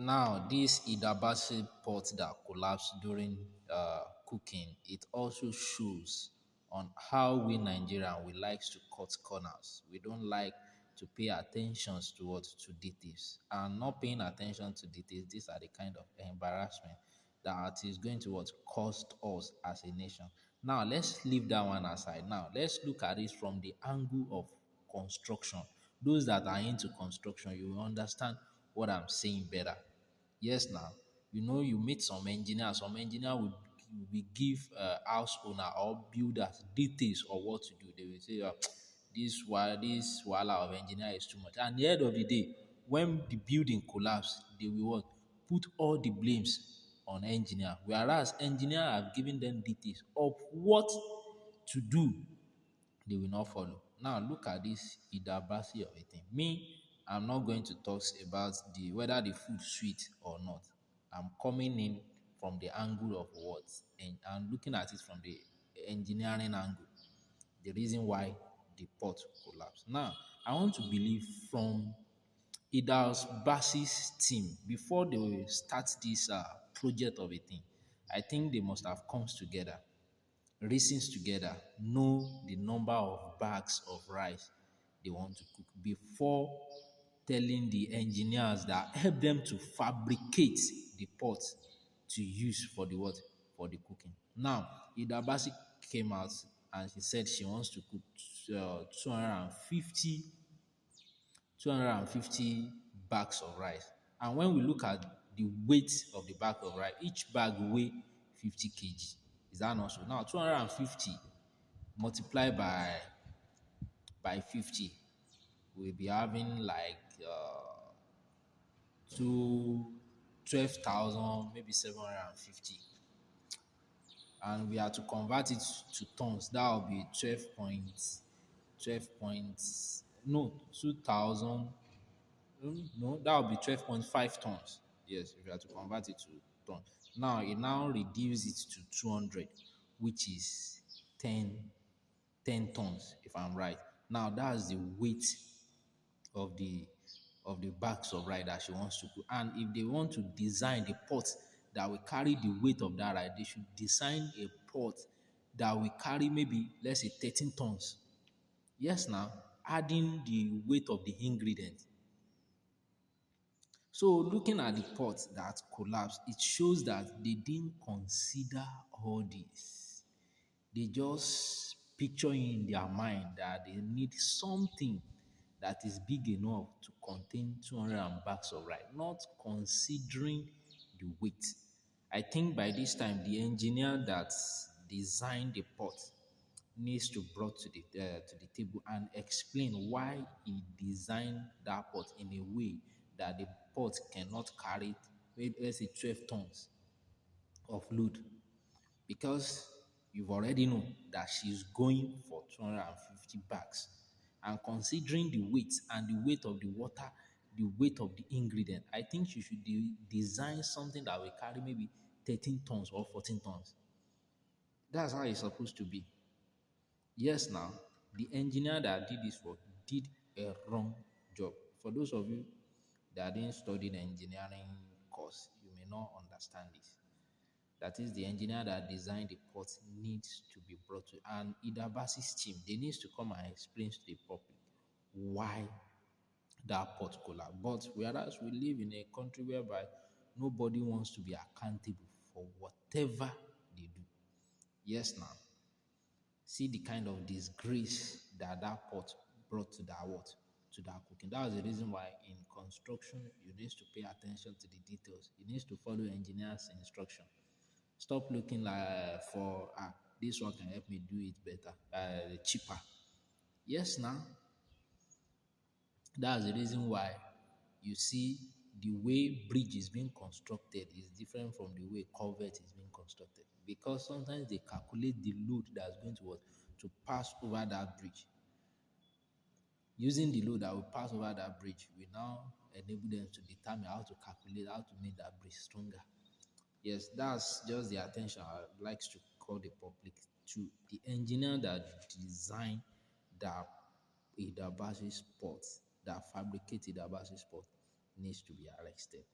Now, this Hildabaci pot that collapsed during cooking, it also shows on how we Nigerians we like to cut corners. We don't like to pay attention to what to details, and not paying attention to details. These are the kind of embarrassment that is going to what cost us as a nation. Now, let's leave that one aside. Now, let's look at it from the angle of construction. Those that are into construction, you will understand what I'm saying better. Yes, now you meet some engineer. Some engineer will give house owner or builders details of what to do. They will say, this wahala of engineer is too much. And at the end of the day, when the building collapse, they will what? Put all the blames on engineer. Whereas engineer have given them details of what to do, they will not follow. Now look at this idabasi of a thing. Me, I'm not going to talk about the whether the food sweet or not. I'm coming in from the angle of what, and I'm looking at it from the engineering angle. The reason why the pot collapsed. Now, I want to believe from Hildabaci's team before they will start this project of a thing. I think they must have come together, reasons together, know the number of bags of rice they want to cook before telling the engineers that help them to fabricate the pot to use for the what? For the cooking. Now, Hildabaci came out and she said she wants to cook 250 250 bags of rice. And when we look at the weight of the bag of rice, each bag weigh 50 kg. Is that not so? Now, 250 multiplied by 50, we'll be having like two 12,000, maybe 750. And we are to convert it to tons. That will be 12 points, no, 2,000. No, that would be 12.5 tons. Yes, if you are to convert it to tons. Now, it now reduce it to 200, which is 10 tons, if I'm right. Now, that's the weight of the bags of rice that she wants to put. And if they want to design the pot that will carry the weight of that rice, they should design a pot that will carry maybe, let's say, 13 tons. Yes, now, adding the weight of the ingredient. So looking at the pot that collapsed, it shows that they didn't consider all this. They just picture in their mind that they need something that is big enough to contain 200 bags of rice, not considering the weight. I think by this time, the engineer that designed the pot needs to brought to the table and explain why he designed that pot in a way that the pot cannot carry, maybe let's say 12 tons of load, because you've already know that she's going for 250 bags, and considering the weight and the weight of the water, the weight of the ingredient, I think she should design something that will carry maybe 13 tons or 14 tons. That's how it's supposed to be. Yes, now, the engineer that did this work did a wrong job. For those of you that didn't study the engineering course, you may not understand this. That is, the engineer that designed the pot needs to be brought to, and Idabasis team, they needs to come and explain to the public why that pot collapsed. But whereas we live in a country whereby nobody wants to be accountable for whatever they do. Yes, now. See the kind of disgrace that that pot brought to that what? To that cooking. That was the reason why in construction you need to pay attention to the details. You need to follow engineers' instruction. Stop looking like for this one can help me do it better, cheaper. Yes, now that's the reason why you see the way bridge is being constructed is different from the way culvert is being constructed, because sometimes they calculate the load that's going to what to pass over that bridge. Using the load that will pass over that bridge will now enable them to determine how to calculate how to make that bridge stronger. Yes, that's just the attention I like to call the public to the engineer that designed that Hildabaci sport, that fabricated Hildabaci sport, needs to be arrested.